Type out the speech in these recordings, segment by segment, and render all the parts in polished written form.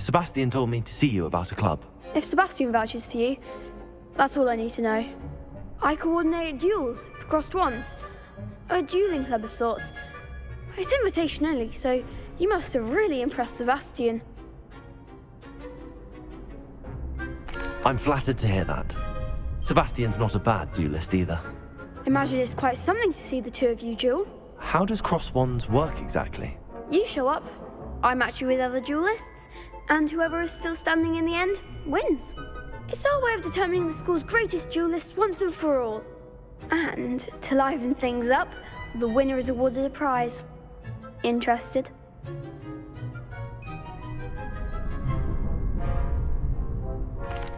Sebastian told me to see you about a club. If Sebastian vouches for you, that's all I need to know. I coordinate duels for crossed wands. A dueling club of sorts. It's invitation only, so you must have really impressed Sebastian. I'm flattered to hear that. Sebastian's not a bad duelist either. Imagine it's quite something to see the two of you duel. How does cross wands work exactly? You show up, I match you with other duelists, and whoever is still standing in the end wins. It's our way of determining the school's greatest duelist once and for all. And to liven things up, the winner is awarded a prize. Interested?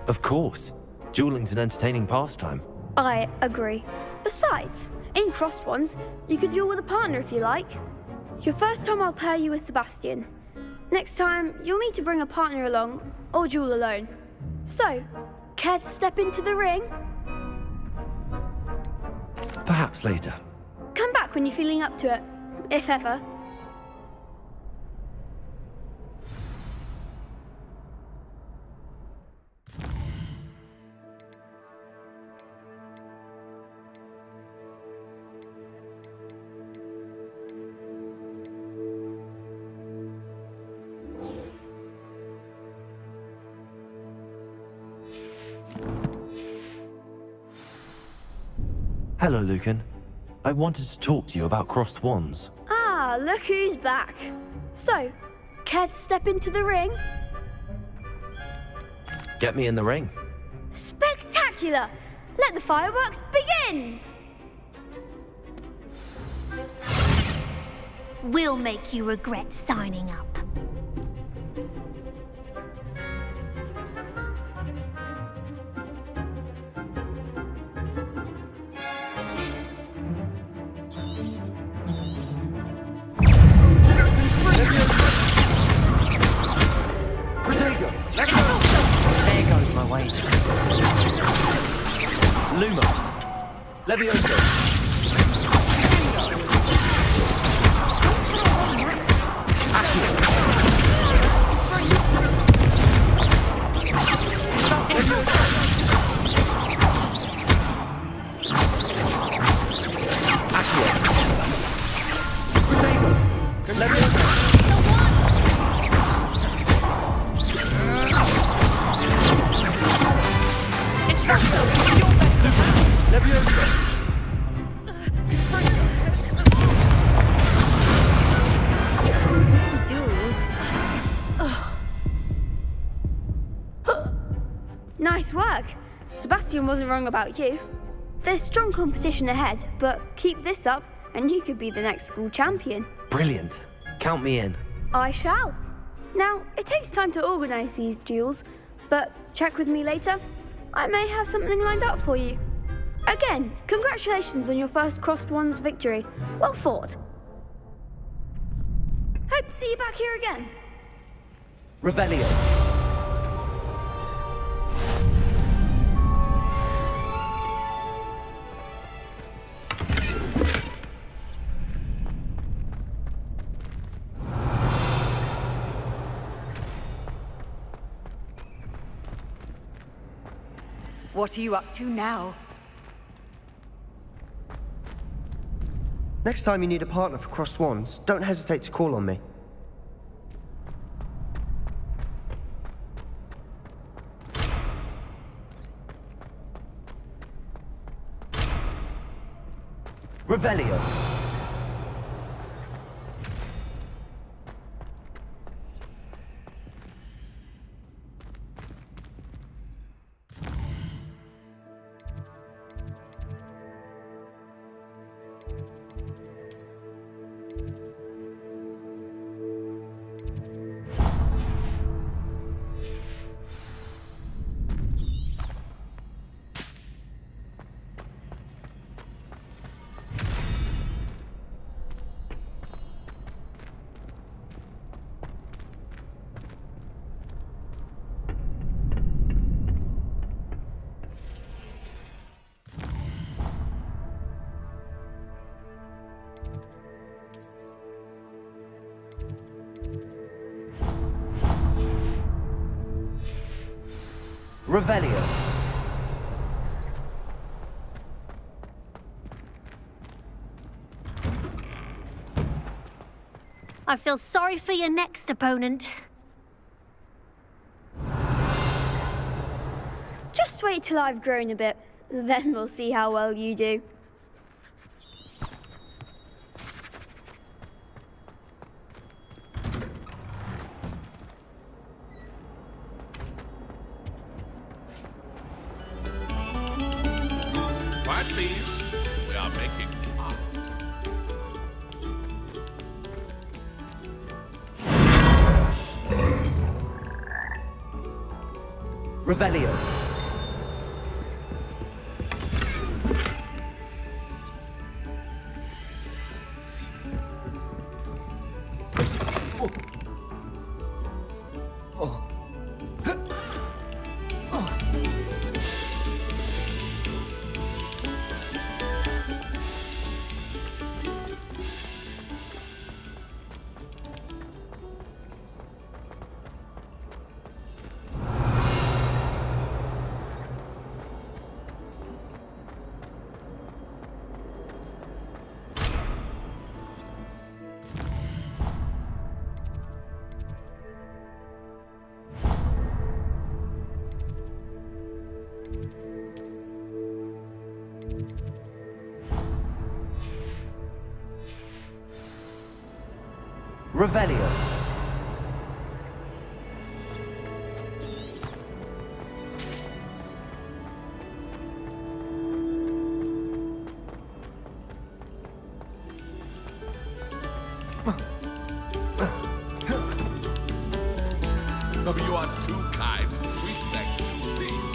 Of course. Dueling's an entertaining pastime. I agree. Besides, in crossed ones, you can duel with a partner if you like. Your first time I'll pair you with Sebastian. Next time, you'll need to bring a partner along, or duel alone. So, care to step into the ring? Perhaps later. Come back when you're feeling up to it, if ever. Hello, Lucan. I wanted to talk to you about crossed wands. Ah, look who's back. So, care to step into the ring? Get me in the ring. Spectacular! Let the fireworks begin! We'll make you regret signing up. Lumos. Levioso. Nice work. Sebastian wasn't wrong about you. There's strong competition ahead, but keep this up and you could be the next school champion. Brilliant. Count me in. I shall. Now, it takes time to organise these duels, but check with me later. I may have something lined up for you. Again, congratulations on your first crossed wands victory. Well fought. Hope to see you back here again. Revelio. What are you up to now? Next time you need a partner for crossed wands, don't hesitate to call on me. Revelio. Revelio. I feel sorry for your next opponent. Just wait till I've grown a bit. Then we'll see how well you do. Quiet, please. We are making art. Revelio. Revelio. Oh, you are too kind. We thank you, please.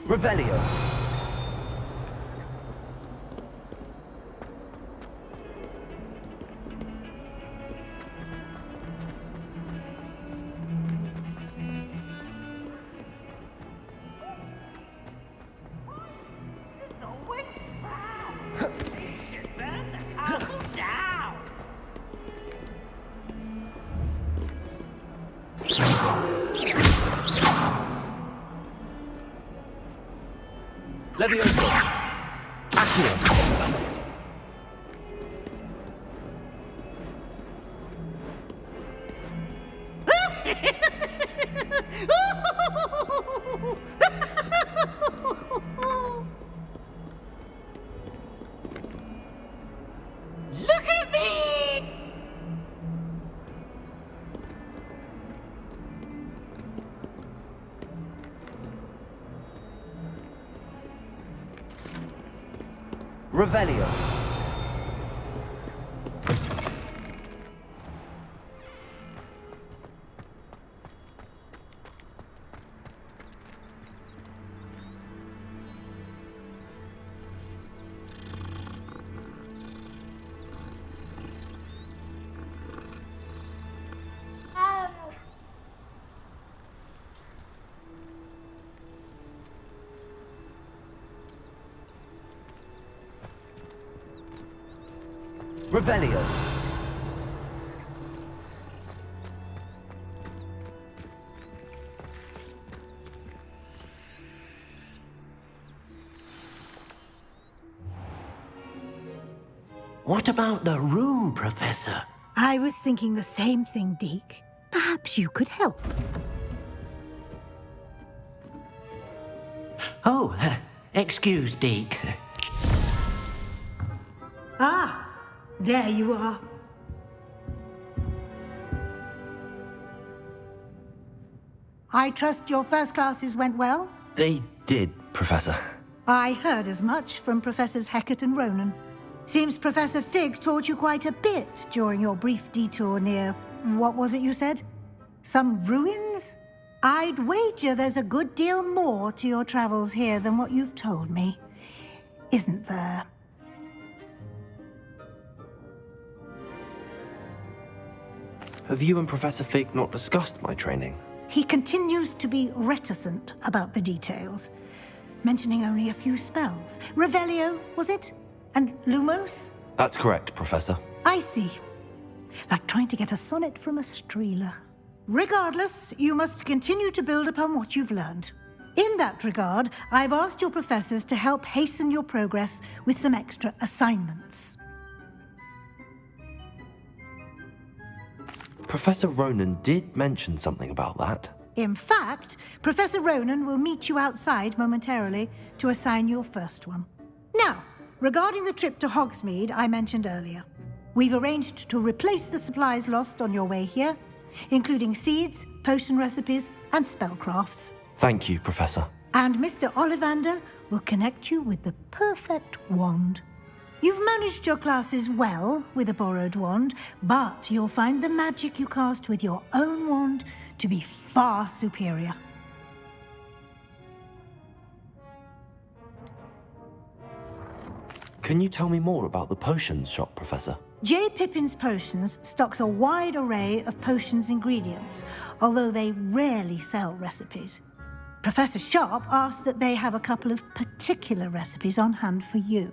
Revelio. Levioso. Accio. Look at me! Revelio. Revelio. What about the room, Professor? I was thinking the same thing, Deke. Perhaps you could help. Oh, excuse, Deke. Ah, there you are. I trust your first classes went well? They did, Professor. I heard as much from Professors Hecat and Ronan. Seems Professor Fig taught you quite a bit during your brief detour near... what was it you said? Some ruins? I'd wager there's a good deal more to your travels here than what you've told me. Isn't there? Have you and Professor Fig not discussed my training? He continues to be reticent about the details, mentioning only a few spells. Revelio, was it? And Lumos? That's correct, Professor. I see. Like trying to get a sonnet from a streeler. Regardless, you must continue to build upon what you've learned. In that regard, I've asked your professors to help hasten your progress with some extra assignments. Professor Ronan did mention something about that. In fact, Professor Ronan will meet you outside momentarily to assign your first one. Now, regarding the trip to Hogsmeade I mentioned earlier, we've arranged to replace the supplies lost on your way here, including seeds, potion recipes, and spellcrafts. Thank you, Professor. And Mr. Ollivander will connect you with the perfect wand. You've managed your classes well with a borrowed wand, but you'll find the magic you cast with your own wand to be far superior. Can you tell me more about the potions shop, Professor? J. Pippin's Potions stocks a wide array of potions ingredients, although they rarely sell recipes. Professor Sharp asked that they have a couple of particular recipes on hand for you.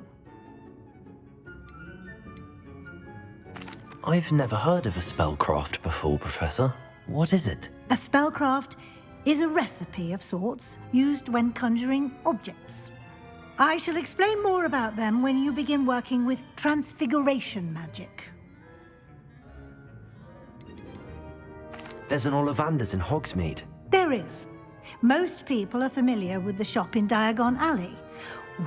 I've never heard of a spellcraft before, Professor. What is it? A spellcraft is a recipe of sorts used when conjuring objects. I shall explain more about them when you begin working with transfiguration magic. There's an Ollivander's in Hogsmeade. There is. Most people are familiar with the shop in Diagon Alley.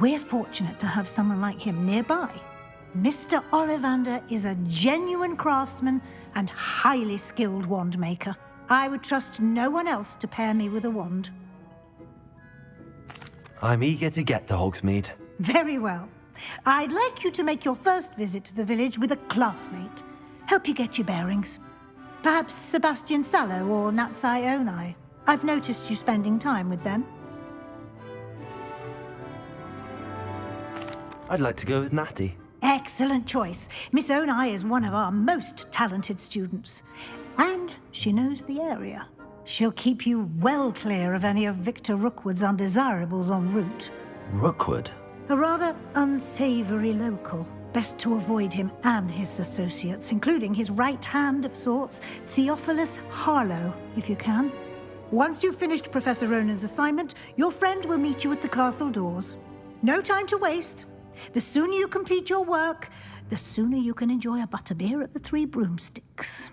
We're fortunate to have someone like him nearby. Mr. Ollivander is a genuine craftsman and highly skilled wand maker. I would trust no one else to pair me with a wand. I'm eager to get to Hogsmeade. Very well. I'd like you to make your first visit to the village with a classmate. Help you get your bearings. Perhaps Sebastian Sallow or Natsai Onai. I've noticed you spending time with them. I'd like to go with Natty. Excellent choice. Miss Onai is one of our most talented students. And she knows the area. She'll keep you well clear of any of Victor Rookwood's undesirables en route. Rookwood? A rather unsavory local. Best to avoid him and his associates, including his right hand of sorts, Theophilus Harlow, if you can. Once you've finished Professor Ronan's assignment, your friend will meet you at the castle doors. No time to waste. The sooner you complete your work, the sooner you can enjoy a butterbeer at the Three Broomsticks.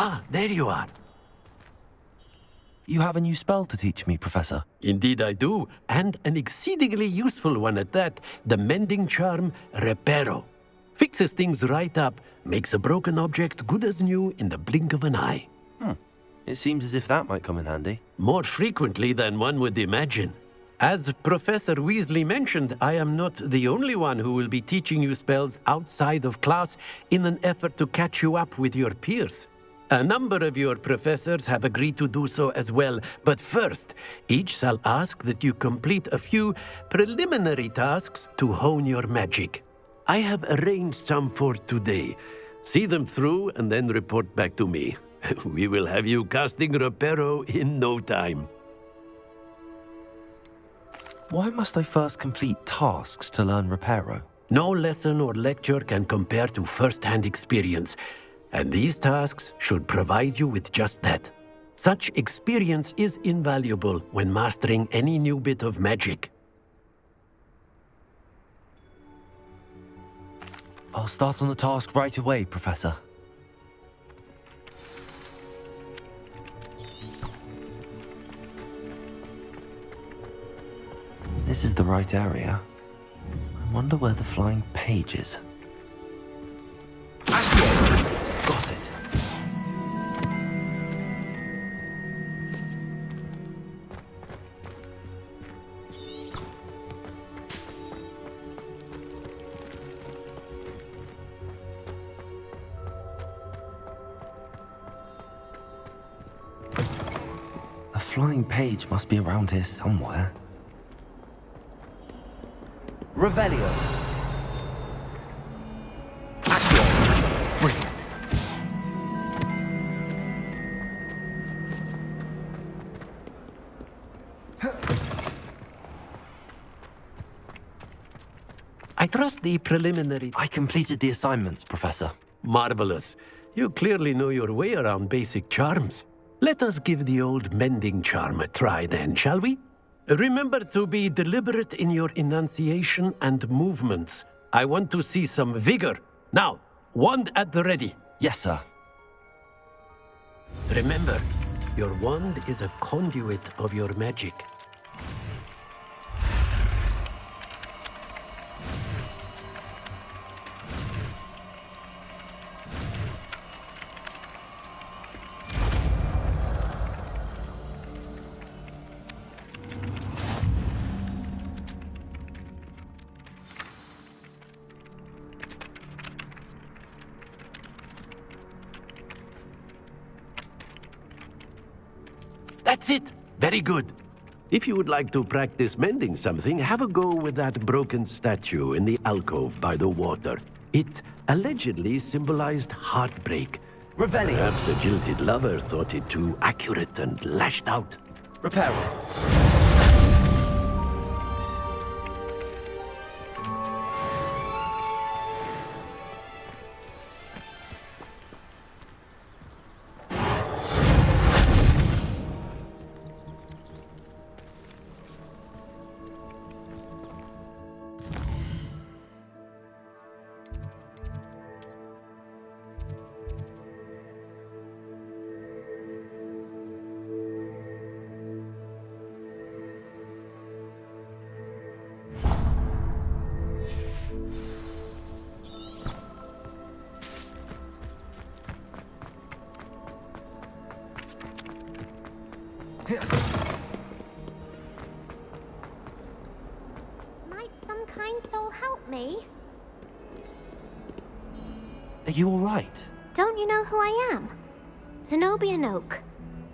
Ah, there you are. You have a new spell to teach me, Professor. Indeed I do, and an exceedingly useful one at that. The mending charm, Reparo. Fixes things right up, makes a broken object good as new in the blink of an eye. It seems as if that might come in handy. More frequently than one would imagine. As Professor Weasley mentioned, I am not the only one who will be teaching you spells outside of class in an effort to catch you up with your peers. A number of your professors have agreed to do so as well, but first, each shall ask that you complete a few preliminary tasks to hone your magic. I have arranged some for today. See them through and then report back to me. We will have you casting Reparo in no time. Why must I first complete tasks to learn Reparo? No lesson or lecture can compare to first-hand experience, and these tasks should provide you with just that. Such experience is invaluable when mastering any new bit of magic. I'll start on the task right away, Professor. This is the right area. I wonder where the flying page is. Got it. A flying page must be around here somewhere. Revelio. Brilliant. I trust the preliminary... I completed the assignments, Professor. Marvelous. You clearly know your way around basic charms. Let us give the old mending charm a try then, shall we? Remember to be deliberate in your enunciation and movements. I want to see some vigor. Now, wand at the ready. Yes, sir. Remember, your wand is a conduit of your magic. That's it! Very good. If you would like to practice mending something, have a go with that broken statue in the alcove by the water. It allegedly symbolized heartbreak. Revelio. Perhaps a jilted lover thought it too accurate and lashed out. Reparo. Might some kind soul help me? Are you all right? Don't you know who I am? Zenobia Noak,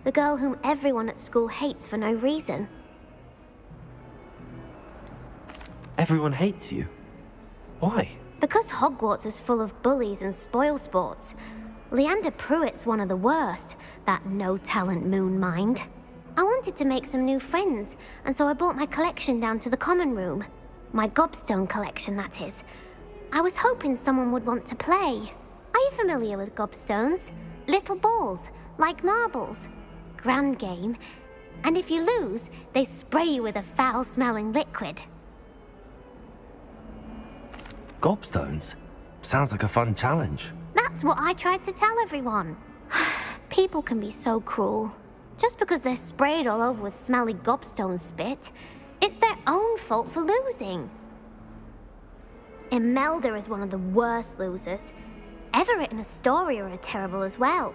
the girl whom everyone at school hates for no reason. Everyone hates you. Why? Because Hogwarts is full of bullies and spoilsports. Leander Pruitt's one of the worst, that no-talent moon mind. I wanted to make some new friends, and so I brought my collection down to the common room. My gobstone collection, that is. I was hoping someone would want to play. Are you familiar with gobstones? Little balls, like marbles. Grand game. And if you lose, they spray you with a foul-smelling liquid. Gobstones? Sounds like a fun challenge. That's what I tried to tell everyone. People can be so cruel. Just because they're sprayed all over with smelly gobstone spit, it's their own fault for losing. Imelda is one of the worst losers. Everett and Astoria are terrible as well.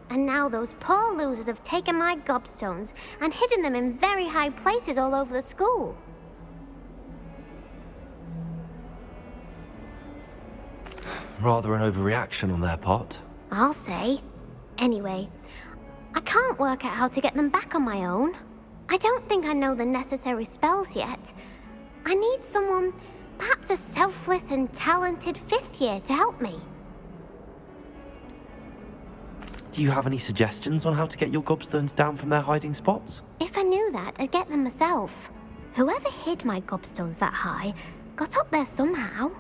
And now those poor losers have taken my gobstones and hidden them in very high places all over the school. Rather an overreaction on their part. I'll say. Anyway, I can't work out how to get them back on my own. I don't think I know the necessary spells yet. I need someone, perhaps a selfless and talented 5th year to help me. Do you have any suggestions on how to get your gobstones down from their hiding spots? If I knew that, I'd get them myself. Whoever hid my gobstones that high got up there somehow.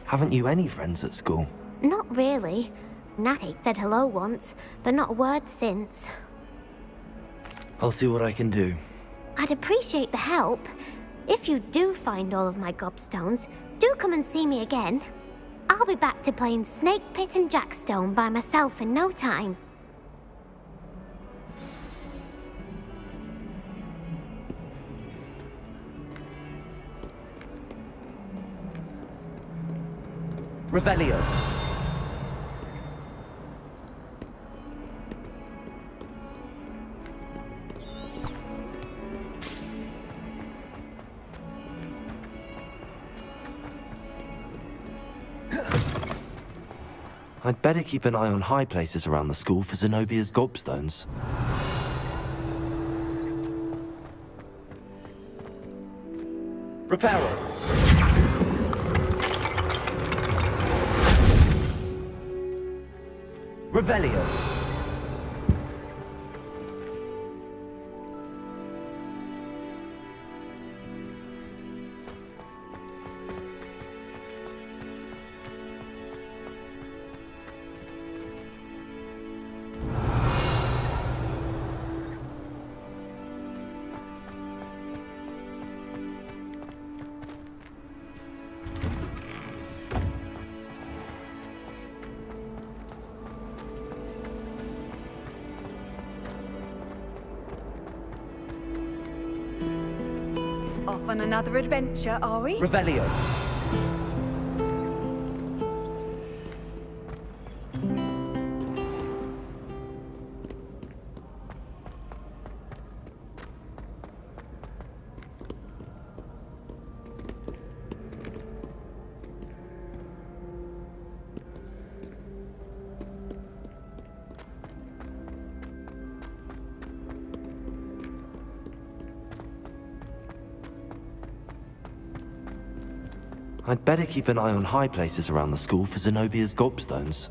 Haven't you any friends at school? Not really. Natty said hello once, but not a word since. I'll see what I can do. I'd appreciate the help. If you do find all of my gobstones, do come and see me again. I'll be back to playing Snake Pit and Jackstone by myself in no time. Revelio. I'd better keep an eye on high places around the school for Zenobia's gobstones. Reparo. Revelio. Off on another adventure, are we? Revelio. I'd better keep an eye on high places around the school for Zenobia's gobstones.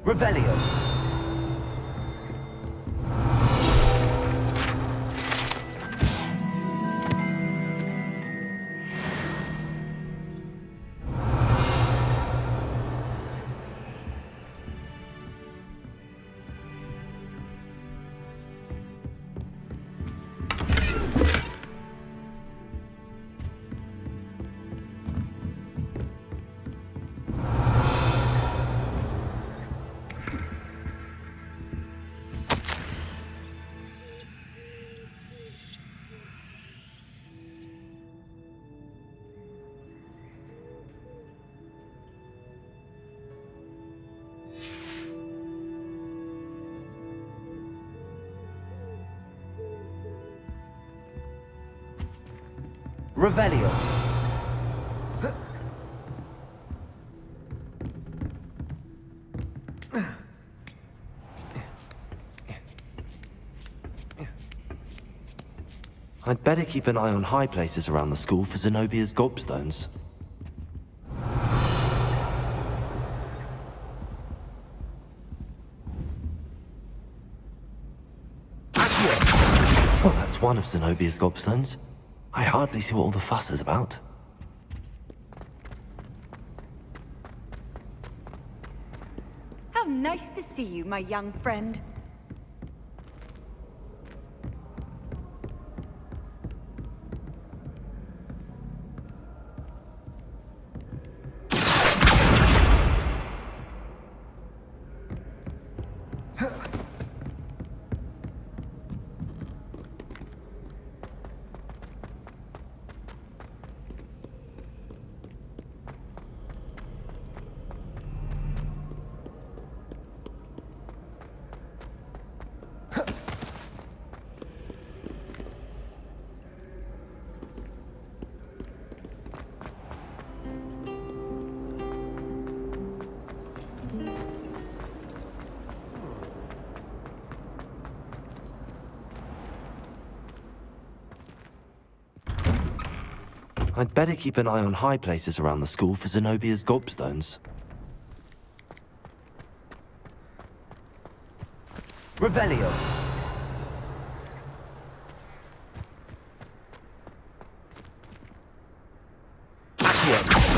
Revelio. Revelio. I'd better keep an eye on high places around the school for Zenobia's gobstones. Well, that's one of Zenobia's gobstones. I hardly see what all the fuss is about. How nice to see you, my young friend. I'd better keep an eye on high places around the school for Zenobia's gobstones. Revelio. Accio.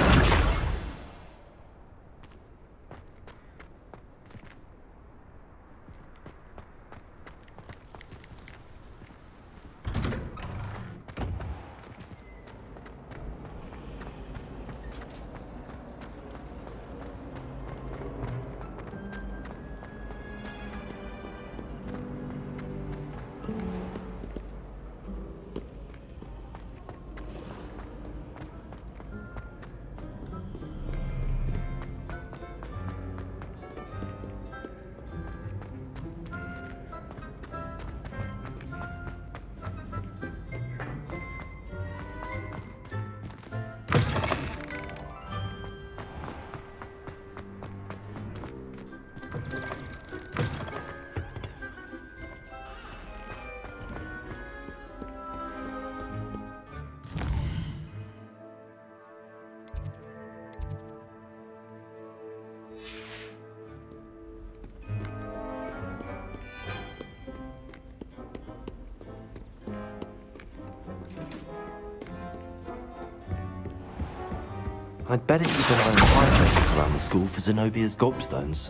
I'd better keep an eye on high places around the school for Zenobia's gobstones.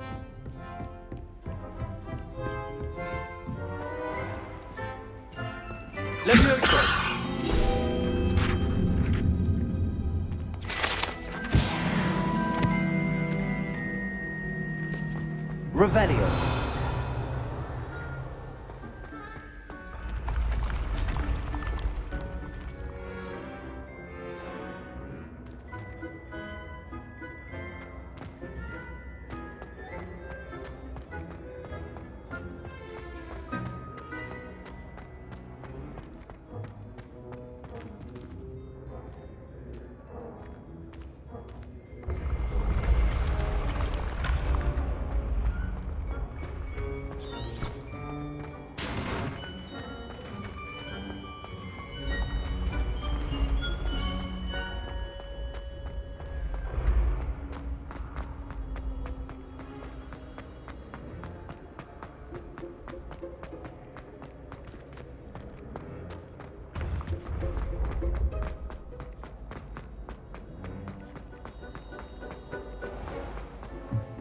Levioso. Revelio.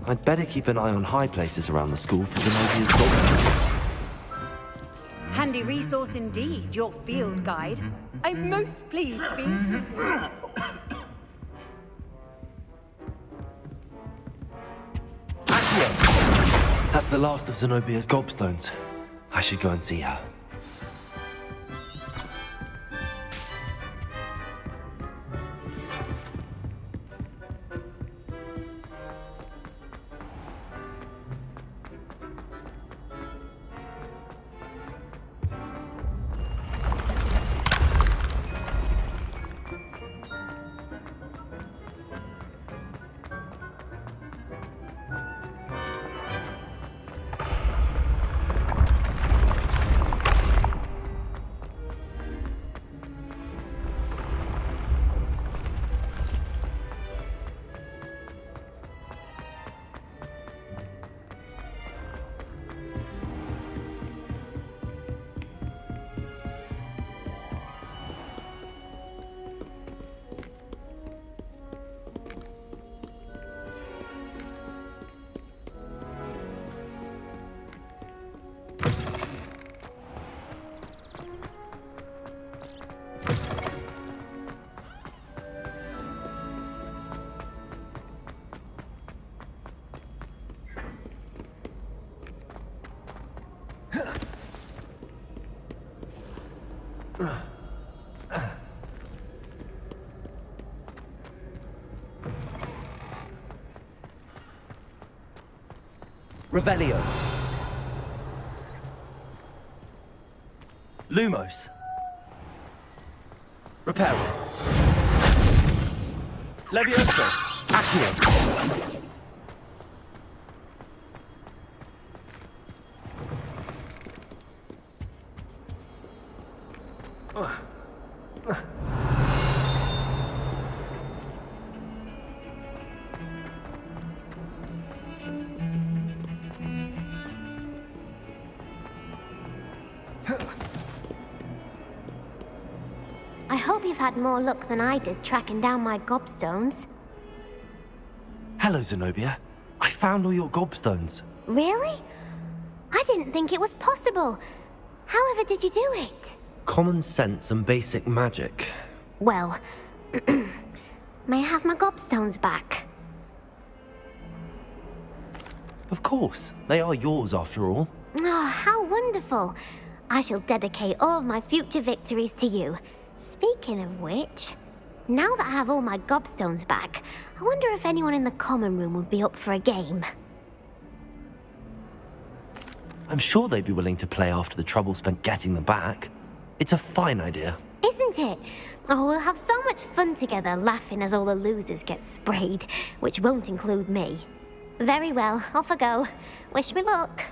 I'd better keep an eye on high places around the school for Zenobia's gobstones. Handy resource indeed, your field guide. I'm most pleased to be... That's the last of Zenobia's gobstones. I should go and see her. Revelio. Lumos. Reparo. Levioso. Accio. hope you've had more luck than I did tracking down my gobstones. Hello, Zenobia. I found all your gobstones. Really? I didn't think it was possible. However did you do it? Common sense and basic magic. Well, may I have my gobstones back? Of course. They are yours after all. Oh, how wonderful. I shall dedicate all of my future victories to you. Speaking of which, now that I have all my gobstones back, I wonder if anyone in the common room would be up for a game. I'm sure they'd be willing to play after the trouble spent getting them back. It's a fine idea. Isn't it? Oh, we'll have so much fun together laughing as all the losers get sprayed, which won't include me. Very well, off I go. Wish me luck.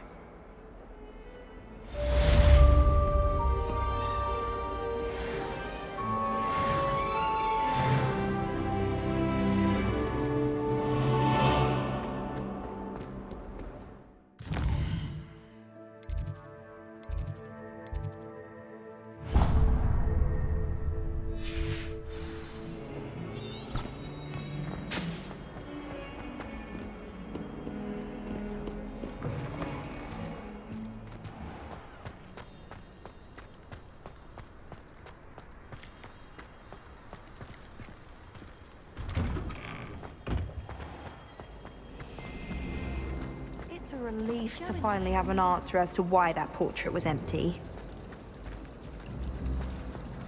It's a relief to finally have an answer as to why that portrait was empty.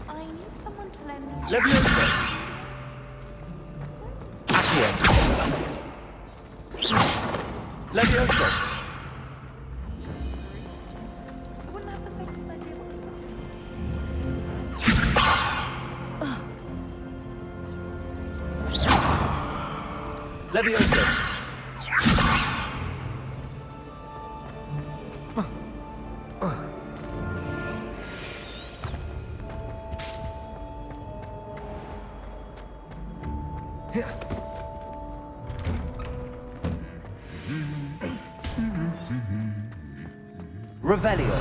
I need someone to lend me... Levioso. Accio. Levioso. I wouldn't have the faintest idea what... Levioso. Revelio.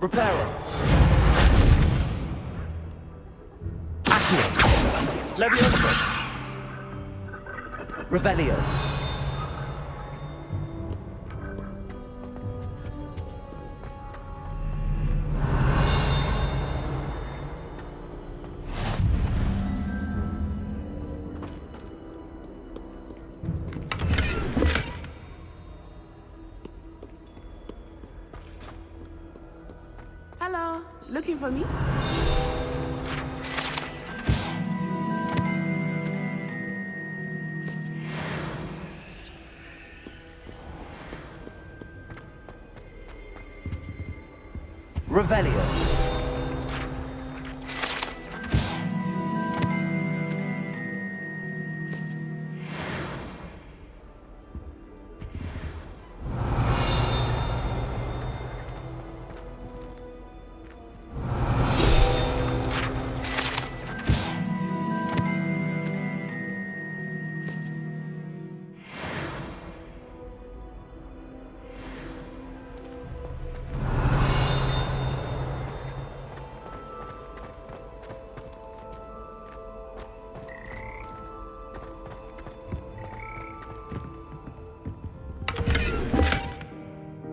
Reparo. Accio. Levioso. Revelio. Hello, looking for me? Revelio.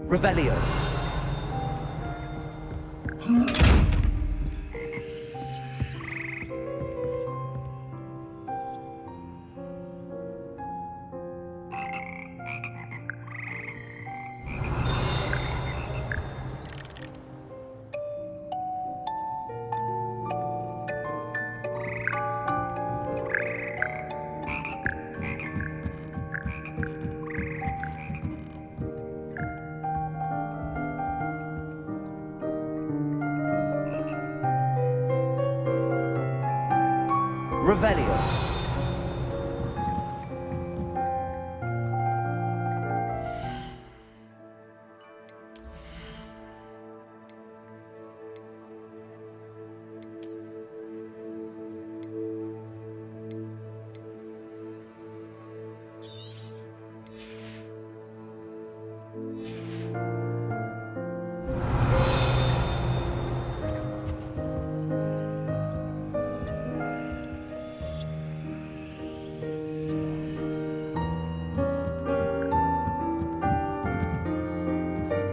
Revelio. Revelio.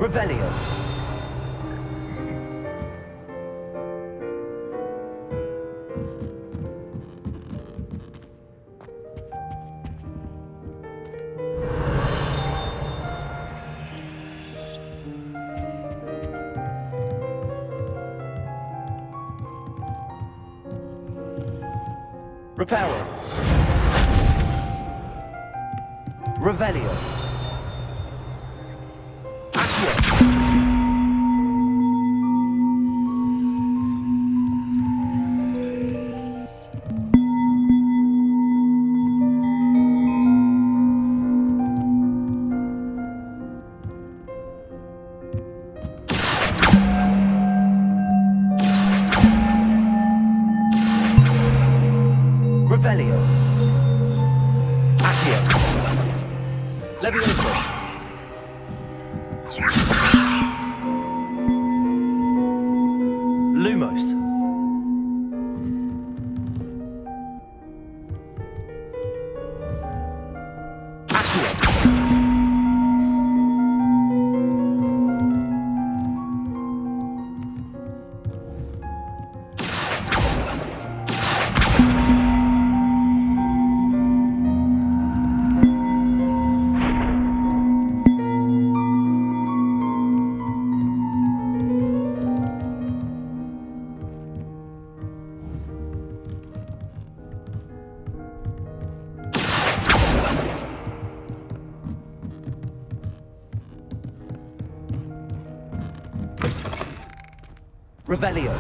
Revelio. Reparo. Revelio. Revelio. Accio. Levioso. Lumos. Accio. Revelio.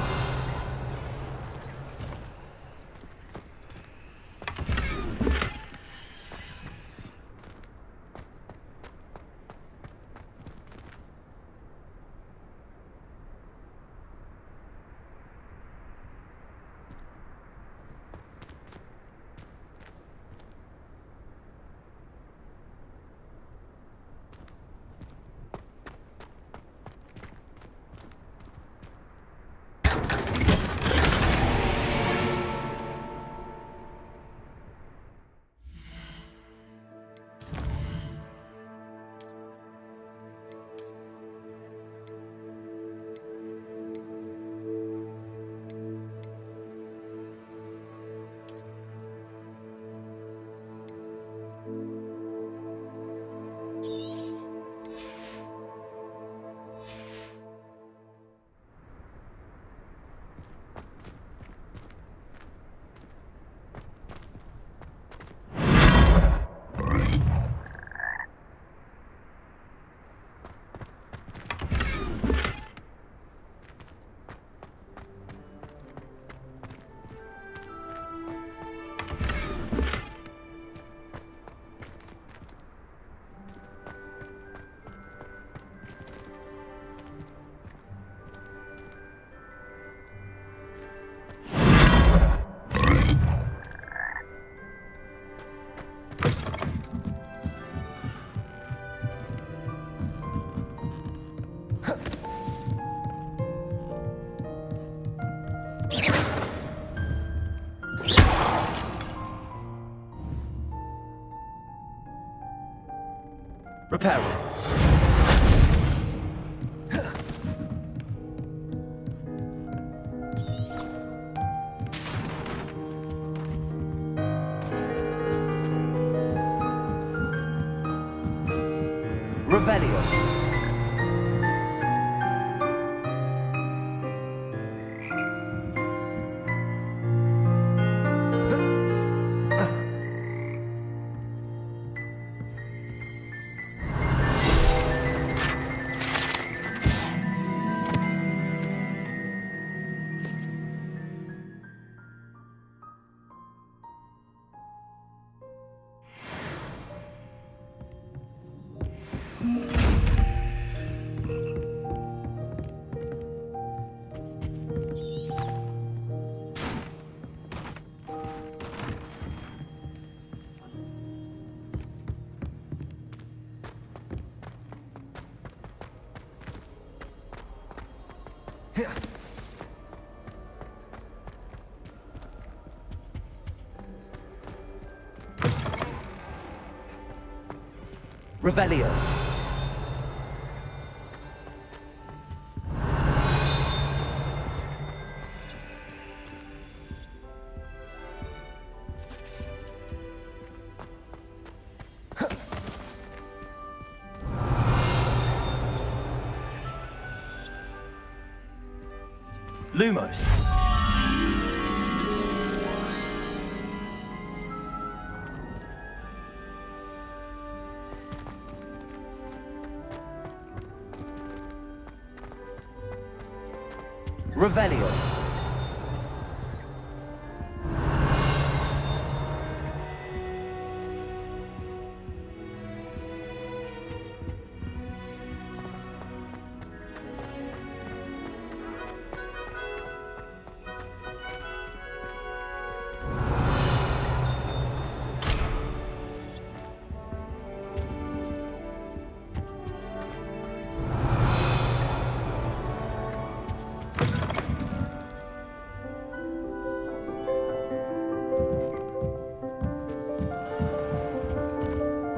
Reparo. Revelio. Revelio. Lumos. Revelio.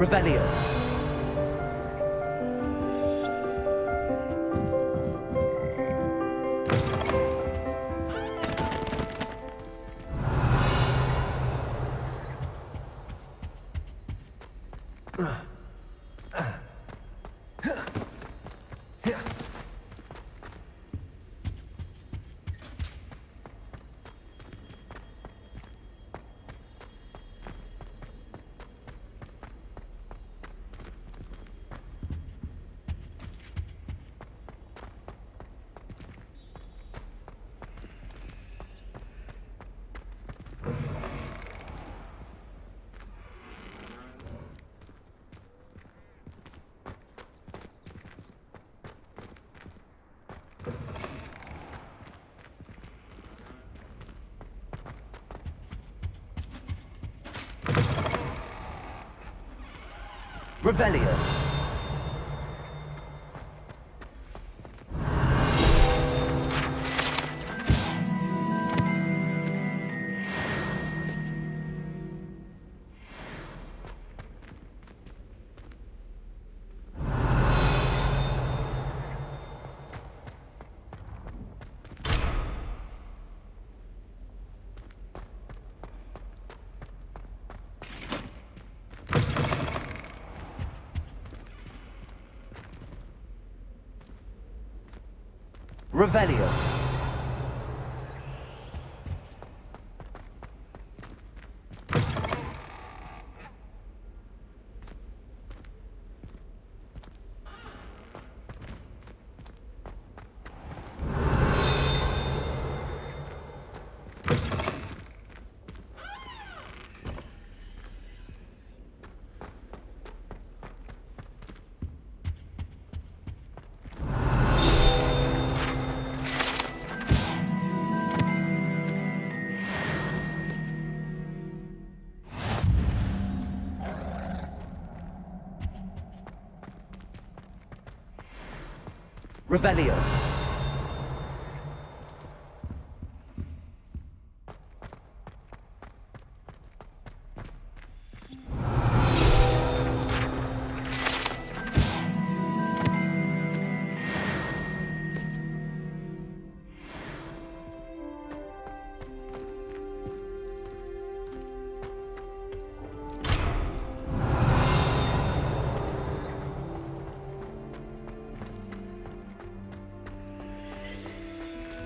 Revelio. Revelio. Revelio. Revelio.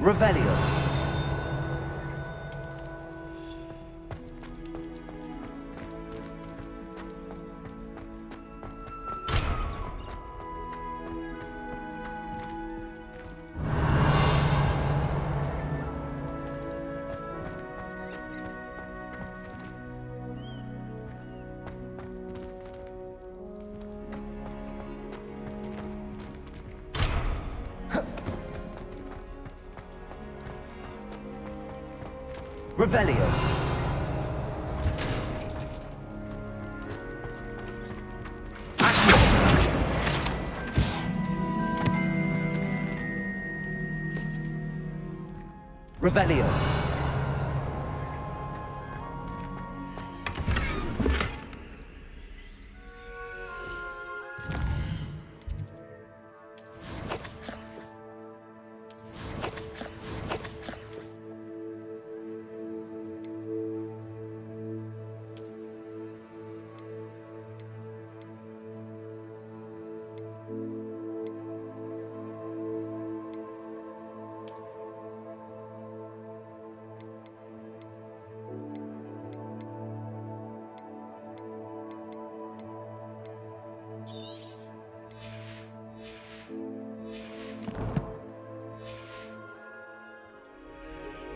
Revelio. Revelio. Revelio.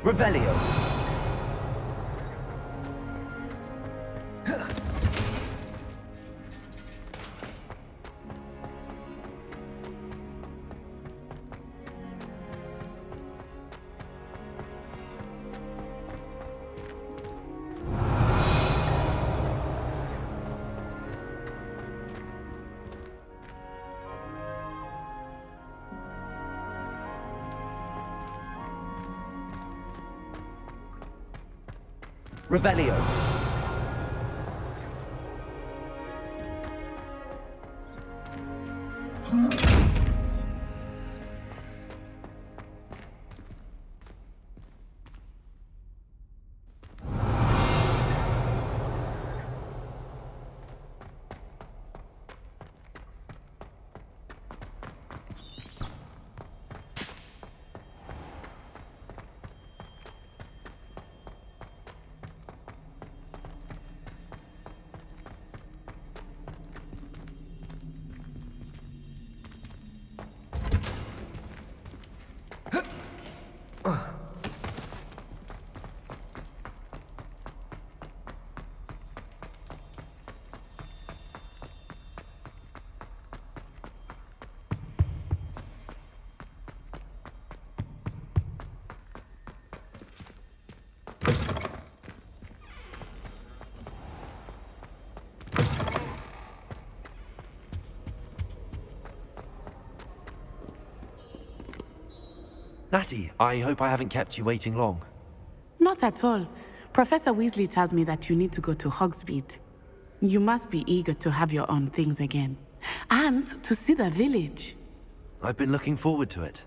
Revelio. Revelio. Natty, I hope I haven't kept you waiting long. Not at all. Professor Weasley tells me that you need to go to Hogsmeade. You must be eager to have your own things again. And to see the village. I've been looking forward to it.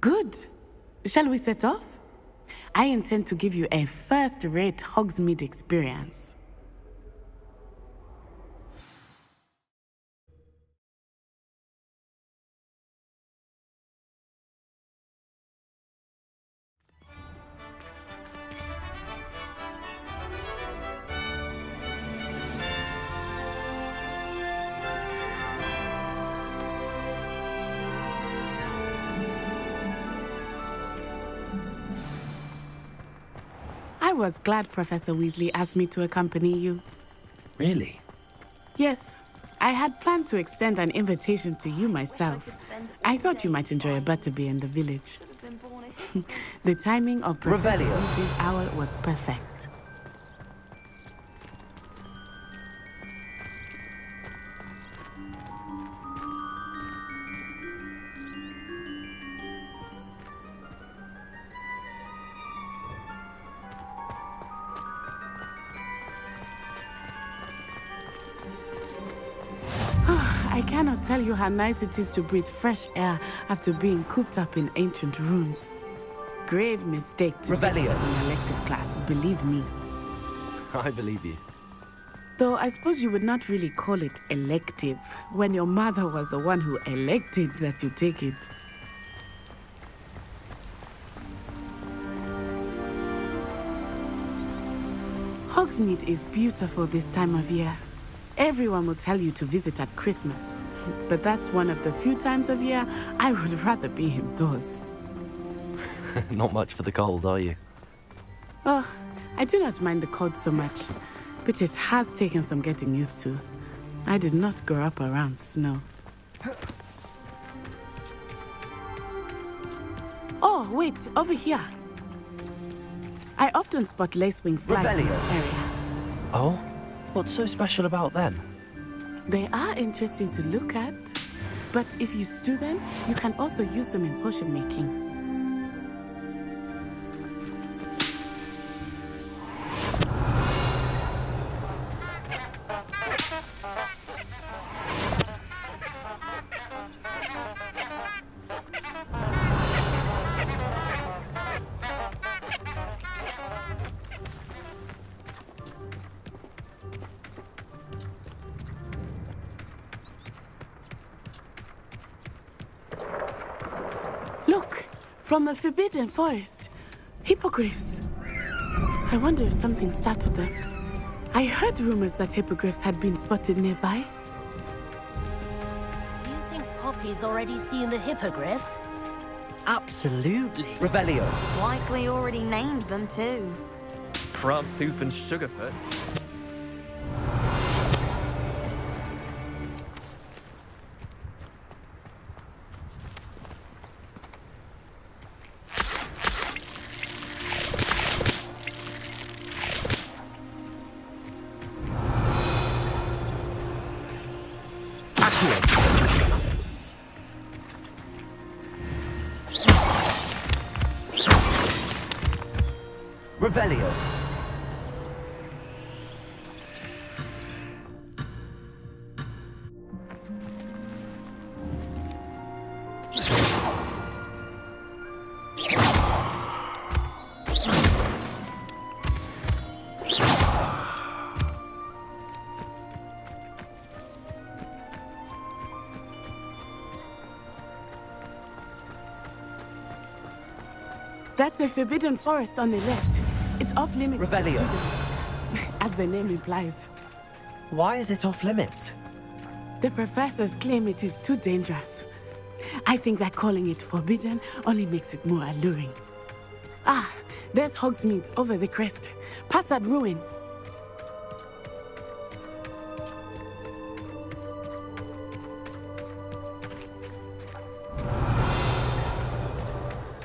Good. Shall we set off? I intend to give you a first-rate Hogsmeade experience. I was glad Professor Weasley asked me to accompany you. Really? Yes, I had planned to extend an invitation to you myself. I thought you might enjoy a butterbeer in the village. The timing of Professor Weasley's hour was perfect. I cannot tell you how nice it is to breathe fresh air after being cooped up in ancient rooms. Grave mistake to take it as an elective class, believe me. I believe you. Though I suppose you would not really call it elective when your mother was the one who elected that you take it. Hogsmeade is beautiful this time of year. Everyone will tell you to visit at Christmas, but that's one of the few times of year I would rather be indoors. Not much for the cold, are you? Oh, I do not mind the cold so much, but it has taken some getting used to. I did not grow up around snow. Oh, wait, over here. I often spot lacewing flies in Revelio. this area. Oh? What's so special about them? They are interesting to look at, but if you stew them, you can also use them in potion making. Look, from the Forbidden Forest. Hippogriffs. I wonder if something startled them. I heard rumors that hippogriffs had been spotted nearby. Do you think Poppy's already seen the hippogriffs? Absolutely. Revelio. Likely already named them too. Prance, Hoof, and Sugarfoot. Revelio. That's the Forbidden Forest on the left. It's off limits to Revelio. students, as the name implies. Why is it off limits? The professors claim it is too dangerous. I think that calling it forbidden only makes it more alluring. Ah, there's Hogsmeade over the crest. Past that ruin.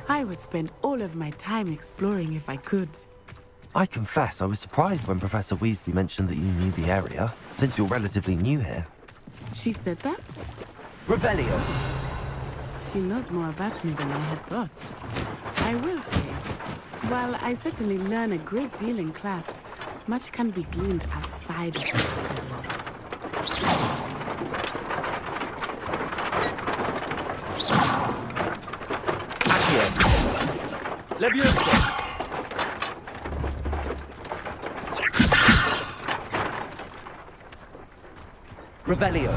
I would spend all of my time exploring if I could. I confess I was surprised when Professor Weasley mentioned that you knew the area, since you're relatively new here. She said that? Revelio. She knows more about me than I had thought. I will say, while I certainly learn a great deal in class, much can be gleaned outside of the walls. Leviosa! Revelio.